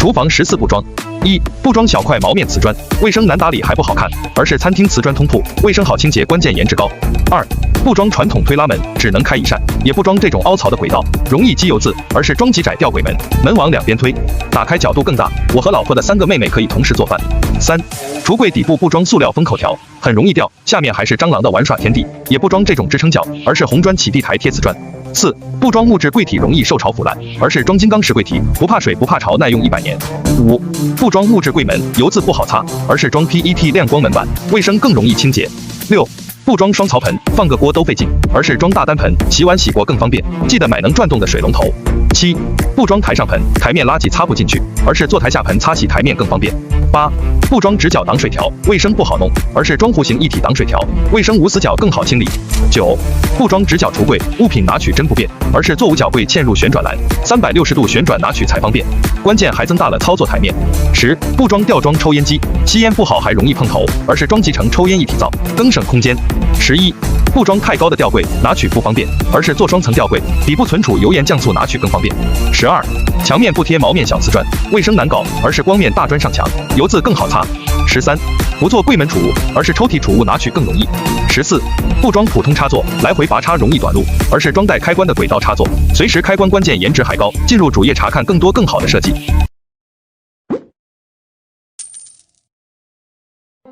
厨房14步装。1. 布装小块毛面瓷砖，卫生难打理还不好看，而是餐厅瓷砖通铺，卫生好清洁，关键颜值高。2. 不装传统推拉门，只能开一扇，也不装这种凹槽的轨道，容易积油渍，而是装极窄吊轨门，门往两边推，打开角度更大。我和老婆的3个妹妹可以同时做饭。3. 橱柜底部不装塑料封口条，很容易掉，下面还是蟑螂的玩耍天地，也不装这种支撑角，而是红砖起地台贴瓷砖。4. 不装木质柜体容易受潮腐烂，而是装金刚石柜体，不怕水不怕潮，耐用100年。5. 不装木质柜门，油渍不好擦，而是装 PET 亮光门板，卫生更容易清洁。6. 不装双槽盆，放个锅都费劲，而是装大单盆，洗碗洗锅更方便，记得买能转动的水龙头。7. 不装台上盆，台面垃圾擦不进去，而是做台下盆擦洗台面更方便。8. 不装直角挡水条，卫生不好弄，而是装弧形一体挡水条，卫生无死角更好清理。9. 不装直角橱柜，物品拿取真不便，而是做五角柜嵌入旋转栏，360度旋转拿取才方便，关键还增大了操作台面。10. 不装吊装抽烟机，吸烟不好还容易碰头，而是装集成抽烟一体灶，更省空间。11. 不装太高的吊柜，拿取不方便，而是做双层吊柜，底部存储油盐酱醋拿取更方便。12. 墙面不贴毛面小瓷砖，卫生难搞，而是光面大砖上墙，油渍更好擦。13. 不做柜门储物，而是抽屉储物拿取更容易。14. 不装普通插座，来回拔插容易短路，而是装带开关的轨道插座，随时开关，关键颜值还高。进入主页查看更多更好的设计。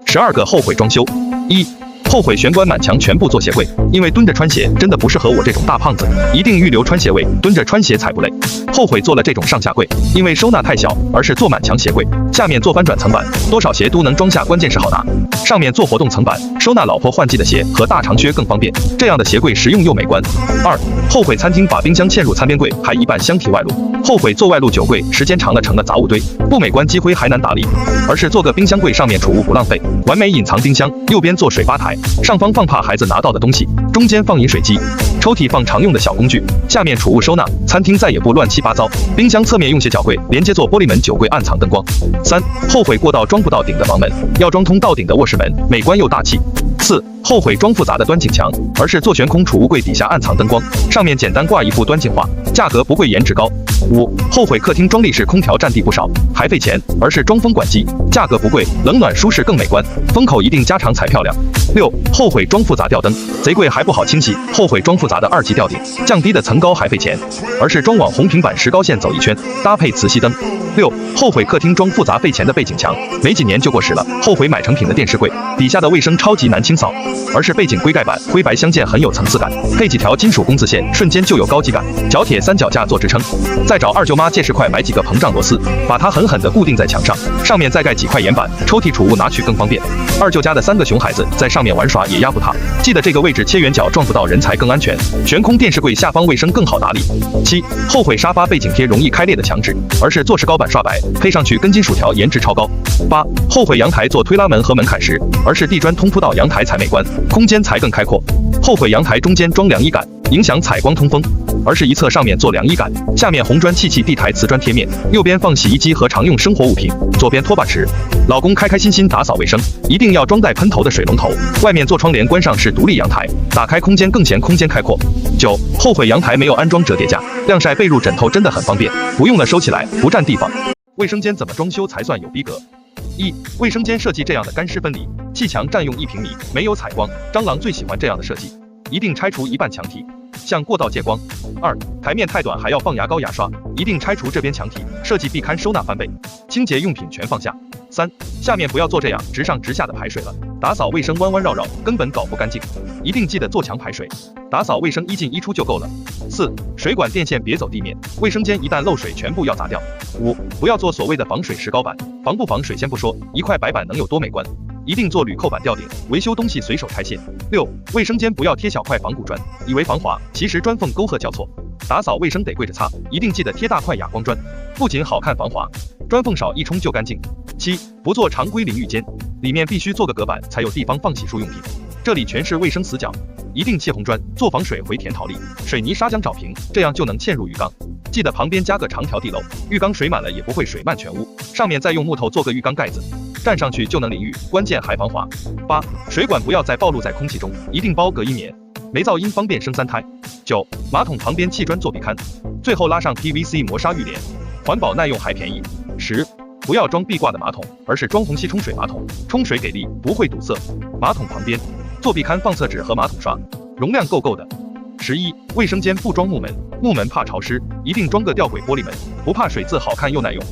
12个后悔装修。1. 后悔玄关满墙全部做鞋柜，因为蹲着穿鞋真的不适合我这种大胖子，一定预留穿鞋位，蹲着穿鞋踩不累。后悔做了这种上下柜，因为收纳太小，而是做满墙鞋柜，下面做翻转层板，多少鞋都能装下，关键是好拿。上面做活动层板，收纳老婆换季的鞋和大长靴更方便，这样的鞋柜实用又美观。2. 后悔餐厅把冰箱嵌入餐边柜，还一半箱体外露，后悔做外露酒柜，时间长了成了杂物堆，不美观，积灰还难打理，而是做个冰箱柜，上面储物不浪费，完美隐藏冰箱，右边做水吧台，上方放怕孩子拿到的东西，中间放饮水机，抽屉放常用的小工具，下面储物收纳，餐厅再也不乱七八糟。冰箱侧面用斜角柜连接做玻璃门，酒柜暗藏灯光。3. 后悔过道装不到顶的房门，要装通到顶的卧室门，美观又大气。4. 后悔装复杂的端景墙，而是做悬空储物柜，底下暗藏灯光，上面简单挂一幅端景画，价格不贵，颜值高。5. 后悔客厅装立式空调占地不少，还费钱，而是装风管机，价格不贵，冷暖舒适更美观，风口一定加长才漂亮。6. 后悔装复杂吊灯，贼贵还不好清洗，后悔装复杂的2级吊顶，降低的层高还费钱，而是装网红平板石膏线走一圈，搭配磁吸灯。6. 后悔客厅装复杂费钱的背景墙，没几年就过时了，后悔买成品的电视柜，底下的卫生超级难清扫，而是背景硅盖板灰白相间，很有层次感，配几条金属工字线，瞬间就有高级感，角铁三脚架做支撑，再找二舅妈借10块买几个膨胀螺丝，把它狠狠地固定在墙上，上面再盖几块岩板，抽屉储物拿取更方便。二舅家的3个熊孩子在上面玩耍也压不塌，记得这个位置切圆角撞不到人才更安全，悬空电视柜下方卫生更好打理。7. 后悔沙发背景贴容易开裂的墙纸，而是做石膏板刷白，配上去跟金属条，颜值超高。8. 后悔阳台做推拉门和门槛石，而是地砖通铺到阳台才美观，空间才更开阔。后悔阳台中间装凉衣杆，影响采光通风，而是一侧上面做凉衣杆，下面红砖砌地台瓷砖贴面，右边放洗衣机和常用生活物品，左边拖把池。老公开开心心打扫卫生，一定要装带喷头的水龙头，外面做窗帘，关上是独立阳台，打开空间更显空间开阔。9. 后悔阳台没有安装折叠架，晾晒被褥枕头真的很方便，不用了收起来不占地方。卫生间怎么装修才算有逼格？1. 卫生间设计这样的干湿分离，砌墙占用1平米，没有采光，蟑螂最喜欢这样的设计，一定拆除一半墙体，向过道借光。2. 台面太短还要放牙膏牙刷，一定拆除这边墙体，设计壁龛收纳翻倍，清洁用品全放下。3. 下面不要做这样直上直下的排水了，打扫卫生弯弯绕绕根本搞不干净，一定记得做墙排水，打扫卫生一进一出就够了。4. 水管电线别走地面，卫生间一旦漏水全部要砸掉。5. 不要做所谓的防水石膏板，防不防水先不说，一块白板能有多美观，一定做铝扣板吊顶，维修东西随手拆卸。6. 卫生间不要贴小块仿古砖，以为防滑，其实砖缝沟壑交错，打扫卫生得跪着擦，一定记得贴大块哑光砖，不仅好看防滑，砖缝少一冲就干净。7. 不做常规淋浴间，里面必须做个隔板，才有地方放洗漱用品，这里全是卫生死角，一定砌红砖，做防水回填陶粒，水泥砂浆找平，这样就能嵌入浴缸，记得旁边加个长条地漏，浴缸水满了也不会水漫全屋，上面再用木头做个浴缸盖子，站上去就能淋浴，关键还防滑。8. 水管不要再暴露在空气中，一定包隔音棉，没噪音方便生3胎。9. 马桶旁边砌砖做壁龛，最后拉上 PVC 磨砂浴帘，环保耐用还便宜。10. 10. 不要装壁挂的马桶，而是装虹吸冲水马桶，冲水给力，不会堵塞。马桶旁边做壁龛放厕纸和马桶刷，容量够的。11. 卫生间不装木门，木门怕潮湿，一定装个吊轨玻璃门，不怕水渍，好看又耐用。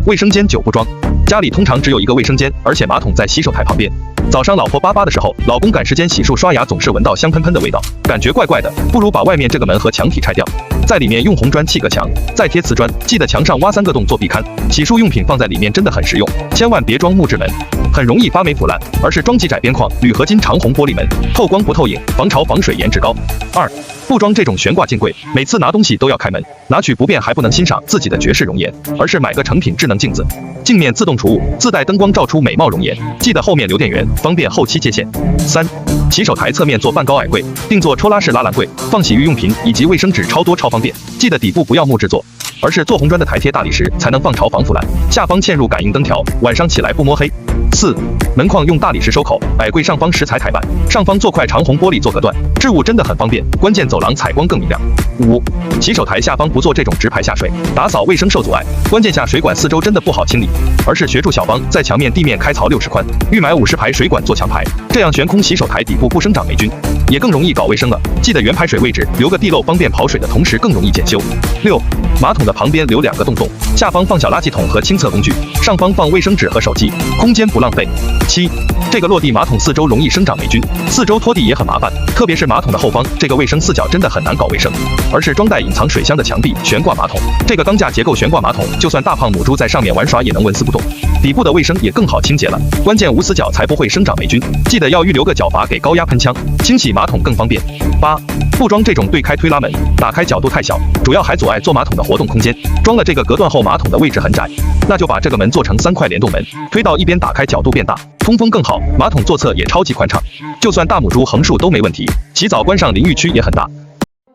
卫生间9不装，家里通常只有一个卫生间，而且马桶在洗手台旁边。早上老婆巴巴的时候，老公赶时间洗漱刷牙，总是闻到香喷喷的味道，感觉怪怪的，不如把外面这个门和墙体拆掉，在里面用红砖砌个墙，再贴瓷砖，记得墙上挖3个洞做壁龛，洗漱用品放在里面真的很实用，千万别装木质门，很容易发霉腐烂，而是装极窄边框铝合金长虹玻璃门，透光不透影，防潮防水，颜值高。2. 不装这种悬挂镜柜，每次拿东西都要开门，拿取不便还不能欣赏自己的绝世容颜，而是买个成品智能镜子，镜面自动除雾，自带灯光照出美貌容颜，记得后面留电源，方便后期接线。3. 洗手台侧面做半高矮柜，定做抽拉式拉篮柜，放洗浴用品以及卫生纸超多超方便，记得底部不要木质做，而是做红砖的台贴大理石，才能防潮防腐烂，下方嵌入感应灯条，晚上起来不摸黑。4. 门框用大理石收口，矮柜上方石材台板，上方做块长虹玻璃做隔断，置物真的很方便，关键走廊采光更明亮。5. 洗手台下方不做这种直排下水，打扫卫生受阻碍，关键下水管四周真的不好清理，而是学助小芳在墙面地面开槽60宽，预买50排水管做墙排，这样悬空洗手台底部不生长霉菌，也更容易搞卫生了。记得原排水位置留个地漏，方便跑水的同时更容易检修。6. 马桶的旁边留2个洞，下方放小垃圾桶和清厕工具，上方放卫生纸和手机，空间不浪费。7. 这个落地马桶四周容易生长霉菌，四周拖地也很麻烦，特别是马桶的后方这个卫生4角真的很难搞卫生，而是装带隐藏水箱的墙壁悬挂马桶，这个钢架结构悬挂马桶，就算大胖母猪在上面玩耍也能纹丝不动，底部的卫生也更好清洁了，关键无死角才不会生长霉菌，记得要预留个角阀给高压喷枪，清洗马桶更方便。8. 不装这种对开推拉门，打开角度太小，主要还阻碍坐马桶的活动空间，装了这个隔断后马桶的位置很窄，那就把这个门做成3块联动门，推到一边打开角度变大，通风更好，马桶坐侧也超级宽敞，就算大母猪横竖都没问题，洗澡关上淋浴区也很大。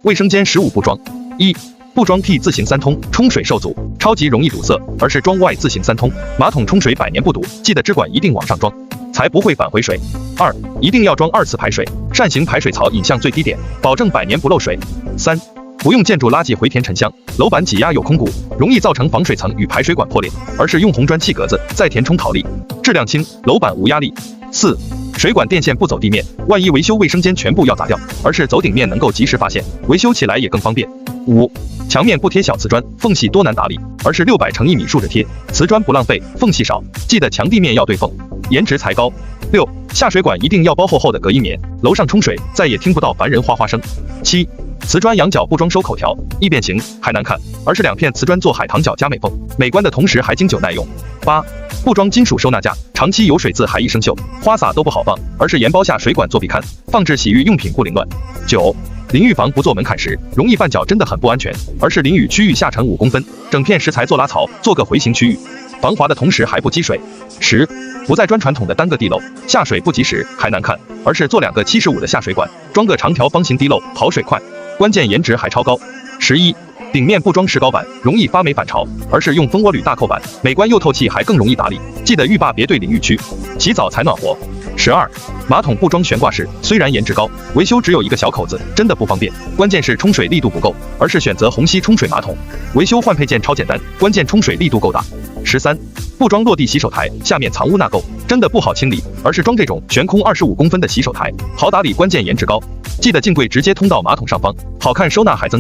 卫生间15不装。1. 不装 T 字形3通，冲水受阻，超级容易堵塞，而是装 Y 字形3通，马桶冲水100年不堵，记得支管一定往上装，才不会返回水。2. 一定要装2次排水，扇形排水槽引向最低点，保证100年不漏水。3. 不用建筑垃圾回填沉箱，楼板挤压有空鼓，容易造成防水层与排水管破裂，而是用红砖砌格子，再填充陶粒，质量轻，楼板无压力。4. 水管电线不走地面，万一维修卫生间全部要砸掉，而是走顶面能够及时发现，维修起来也更方便。5. 墙面不贴小瓷砖，缝隙多难打理，而是600乘1米竖着贴，瓷砖不浪费，缝隙少，记得墙地面要对缝，颜值才高。6. 下水管一定要包厚厚的隔音棉，楼上冲水再也听不到烦人哗哗声。7. 瓷砖仰角不装收口条，易变形还难看，而是2片瓷砖做海棠角加美缝，美观的同时还经久耐用。8. 不装金属收纳架，长期有水渍还易生锈，花洒都不好放，而是沿包下水管做壁龛，放置洗浴用品不凌乱。9. 淋浴房不做门槛石，容易绊脚，真的很不安全，而是淋浴区域下沉5公分，整片石材做拉槽，做个回形区域，防滑的同时还不积水。10. 不再装传统的单个地漏，下水不及时还难看，而是做2个75的下水管，装个长条方形地漏，跑水快，关键颜值还超高。11. 顶面不装石膏板，容易发霉反潮，而是用蜂窝铝大扣板，美观又透气，还更容易打理，记得浴霸别对淋浴区，洗澡才暖和。12. 马桶不装悬挂式，虽然颜值高，维修只有一个小口子，真的不方便，关键是冲水力度不够，而是选择虹吸冲水马桶，维修换配件超简单，关键冲水力度够大。13. 不装落地洗手台，下面藏污纳垢，真的不好清理，而是装这种悬空25公分的洗手台，好打理，关键颜值高，记得镜柜直接通到马桶上方，好看收纳还增